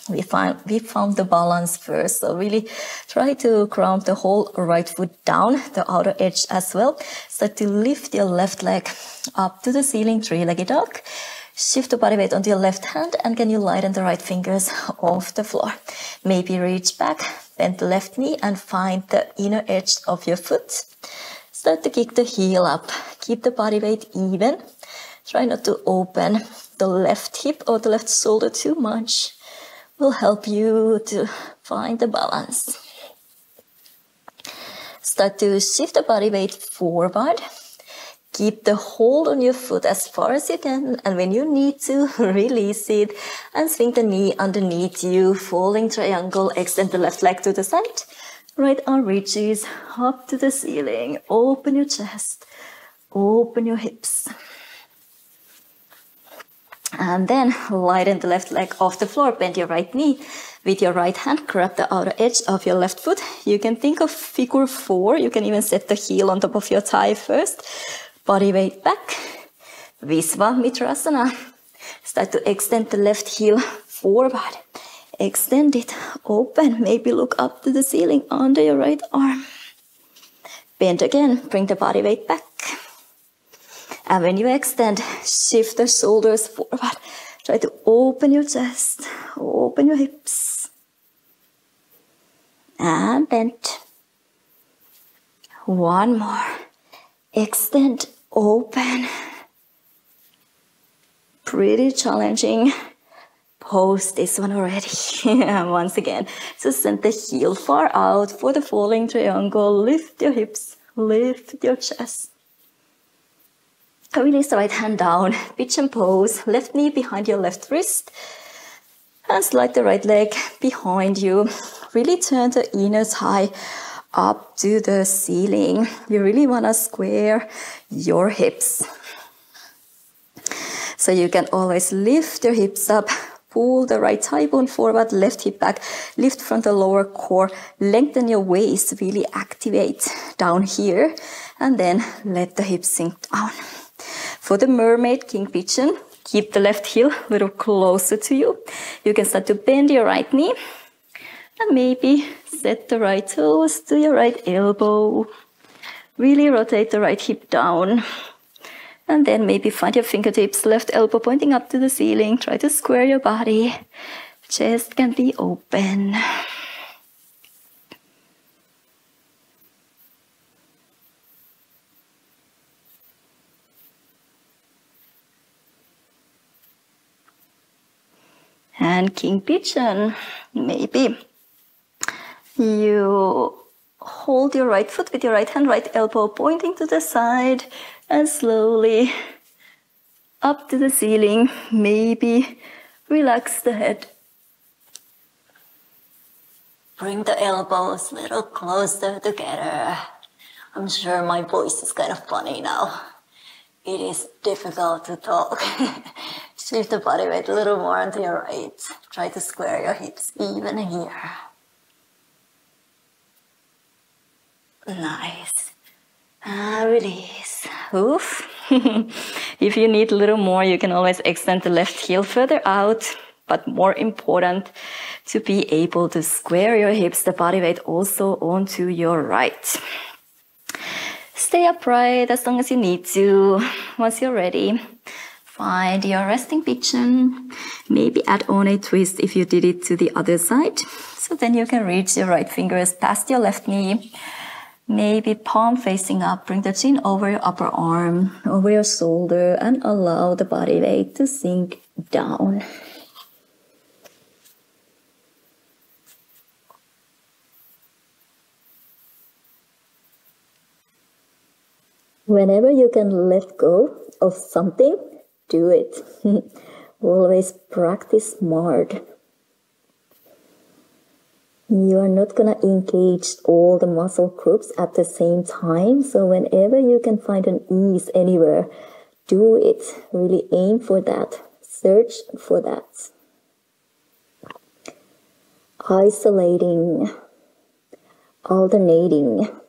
We found the balance first, so really try to ground the whole right foot down, the outer edge as well. Start to lift your left leg up to the ceiling, three-legged dog. Shift the body weight onto your left hand, and can you lighten the right fingers off the floor. Maybe reach back, bend the left knee and find the inner edge of your foot. Start to kick the heel up. Keep the body weight even. Try not to open the left hip or the left shoulder too much. Will help you to find the balance. Start to shift the body weight forward. Keep the hold on your foot as far as you can, and when you need to, release it and swing the knee underneath you, falling triangle. Extend the left leg to the side. Right arm reaches up to the ceiling. Open your chest, open your hips. And then lighten the left leg off the floor, bend your right knee. With your right hand, grab the outer edge of your left foot. You can think of figure 4. You can even set the heel on top of your thigh first. Body weight back. Visvamitrasana. Start to extend the left heel forward. Extend it, open. Maybe look up to the ceiling under your right arm. Bend again, bring the body weight back. And when you extend, shift the shoulders forward. Try to open your chest, open your hips. And bend. One more. Extend, open. Pretty challenging. Pose this one already. Once again, so send the heel far out for the falling triangle. Lift your hips, lift your chest. Release the right hand down, pigeon pose, left knee behind your left wrist, and slide the right leg behind you. Really turn the inner thigh up to the ceiling. You really want to square your hips. So you can always lift your hips up, pull the right thigh bone forward, left hip back, lift from the lower core, lengthen your waist, really activate down here, and then let the hips sink down. For the mermaid king pigeon, keep the left heel a little closer to you. You can start to bend your right knee and maybe set the right toes to your right elbow. Really rotate the right hip down. And then maybe find your fingertips, left elbow pointing up to the ceiling. Try to square your body. Chest can be open. And king pigeon, maybe you hold your right foot with your right hand, right elbow pointing to the side, and slowly up to the ceiling. Maybe relax the head. Bring the elbows a little closer together. I'm sure my voice is kind of funny now. It is difficult to talk. Shift the body weight a little more onto your right. Try to square your hips even here. Nice. Release. Oof. If you need a little more, you can always extend the left heel further out. But more important, to be able to square your hips, the body weight also onto your right. Stay upright as long as you need to. Once you're ready, find your resting pigeon. Maybe add on a twist if you did it to the other side. So then you can reach your right fingers past your left knee. Maybe palm facing up, bring the chin over your upper arm, over your shoulder, and allow the body weight to sink down. Whenever you can let go of something, do it. Always practice smart. You are not gonna engage all the muscle groups at the same time. So whenever you can find an ease anywhere, do it. Really aim for that. Search for that. Isolating. Alternating.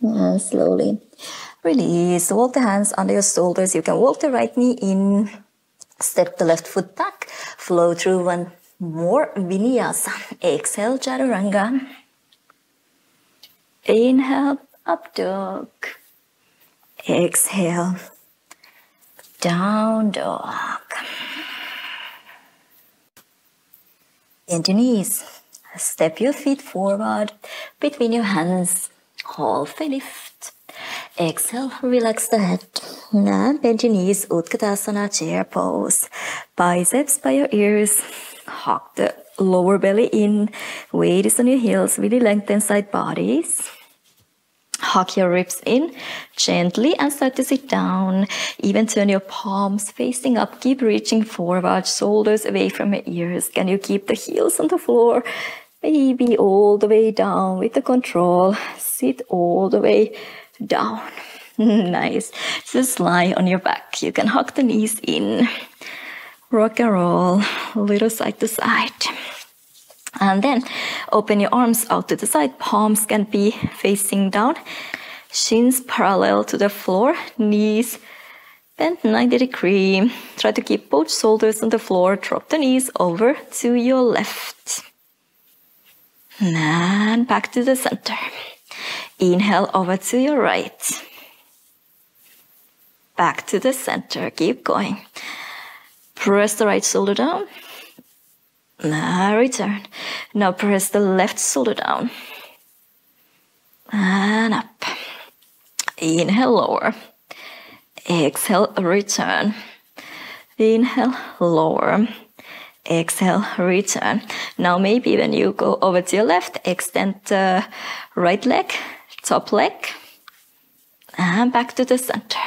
And slowly release. Walk the hands under your shoulders. You can walk the right knee in. Step the left foot back. Flow through one more vinyasa. Exhale, chaturanga. Inhale, up dog. Exhale, down dog. Bend your knees. Step your feet forward between your hands. Halfway lift. Exhale, relax the head. And bend your knees, Utkatasana, chair pose. Biceps by your ears. Hug the lower belly in. Weight is on your heels, really lengthen side bodies. Hug your ribs in gently and start to sit down. Even turn your palms facing up. Keep reaching forward, shoulders away from your ears. Can you keep the heels on the floor? Maybe all the way down with the control. Sit all the way down. Nice. Just lie on your back. You can hug the knees in. Rock and roll, a little side to side. And then open your arms out to the side. Palms can be facing down. Shins parallel to the floor. Knees bent 90 degrees. Try to keep both shoulders on the floor. Drop the knees over to your left. And back to the center. Inhale over to your right. Back to the center. Keep going. Press the right shoulder down. Now return. Now press the left shoulder down. And up. Inhale, lower. Exhale, return. Inhale, lower. Exhale, return. Now maybe when you go over to your left, extend the right leg, top leg, and back to the center.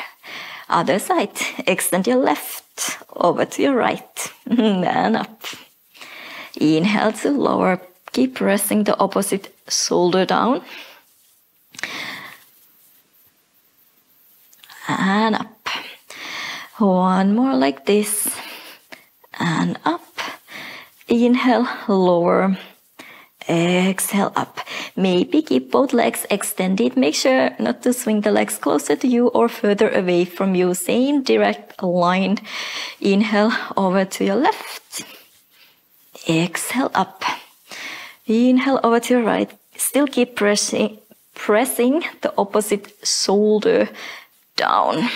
Other side, extend your left over to your right, and up. Inhale to lower. Keep pressing the opposite shoulder down. And up. One more like this. And up. Inhale, lower. Exhale, up. Maybe keep both legs extended. Make sure not to swing the legs closer to you or further away from you. Same direct line. Inhale over to your left. Exhale, up. Inhale over to your right. Still keep pressing the opposite shoulder down.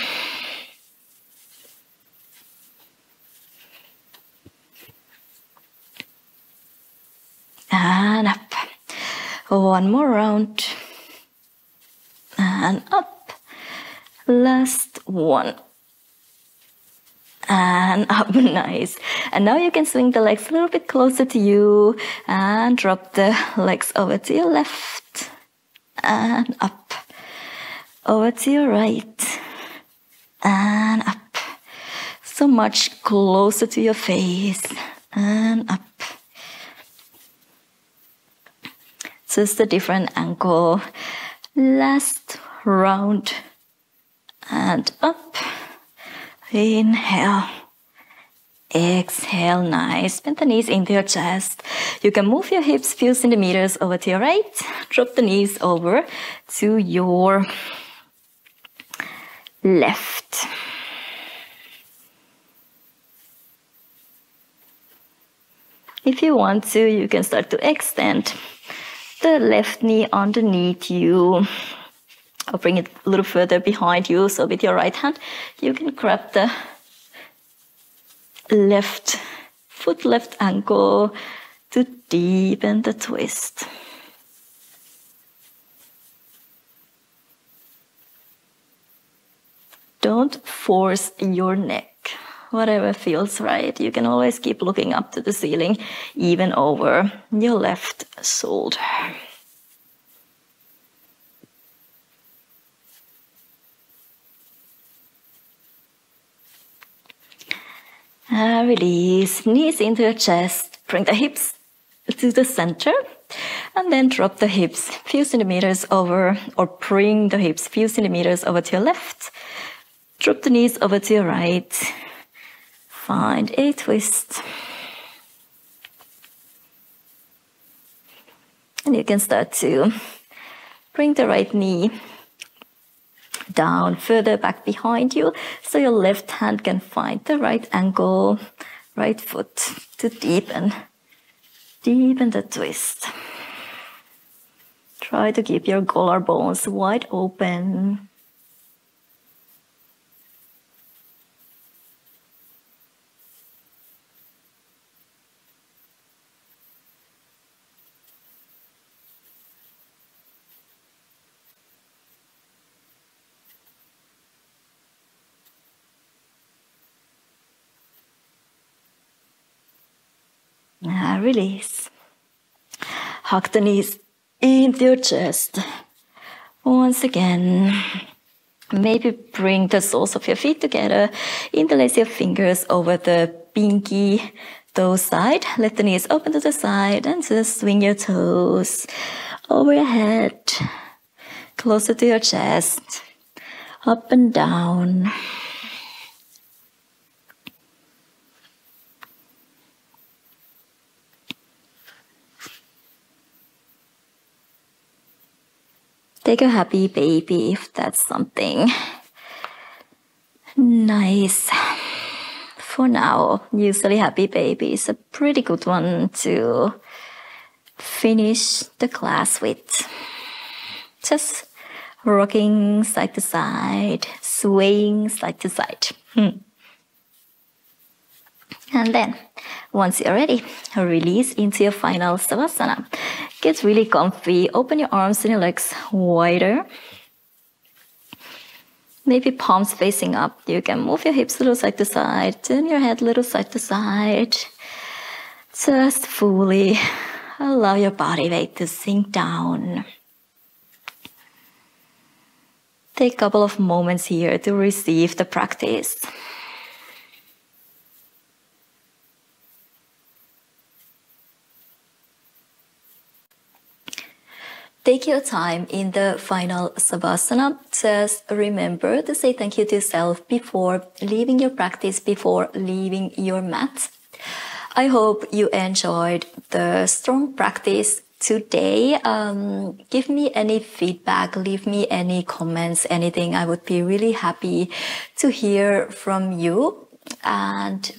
And up. One more round. And up. Last one. And up. Nice. And now you can swing the legs a little bit closer to you and drop the legs over to your left and up. Over to your right and up. So much closer to your face, and up. Just a different angle. Last round, and up. Inhale. Exhale, nice. Bend the knees into your chest. You can move your hips few centimeters over to your right. Drop the knees over to your left. If you want to, you can start to extend the left knee underneath you. Or bring it a little further behind you. So with your right hand, you can grab the left foot, left ankle to deepen the twist. Don't force your neck. Whatever feels right. You can always keep looking up to the ceiling, even over your left shoulder. Release, knees into your chest, bring the hips to the center, and then drop the hips few centimeters over, or bring the hips few centimeters over to your left, drop the knees over to your right, find a twist. And you can start to bring the right knee down further back behind you, so your left hand can find the right ankle, right foot to deepen the twist. Try to keep your collarbones wide open. Release. Hug the knees into your chest. Once again, maybe bring the soles of your feet together. Interlace your fingers over the pinky toe side. Let the knees open to the side and just swing your toes over your head, closer to your chest, up and down. Take a happy baby if that's something nice. For now, usually happy baby is a pretty good one to finish the class with. Just rocking side to side, swaying side to side. And then, once you're ready, release into your final Savasana. Get really comfy, open your arms and your legs wider. Maybe palms facing up. You can move your hips a little side to side, turn your head a little side to side. Just fully allow your body weight to sink down. Take a couple of moments here to receive the practice. Take your time in the final Savasana. Just remember to say thank you to yourself before leaving your practice, before leaving your mat. I hope you enjoyed the strong practice today. Give me any feedback, leave me any comments, anything. I would be really happy to hear from you. And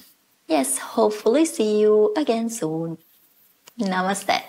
yes, hopefully see you again soon. Namaste.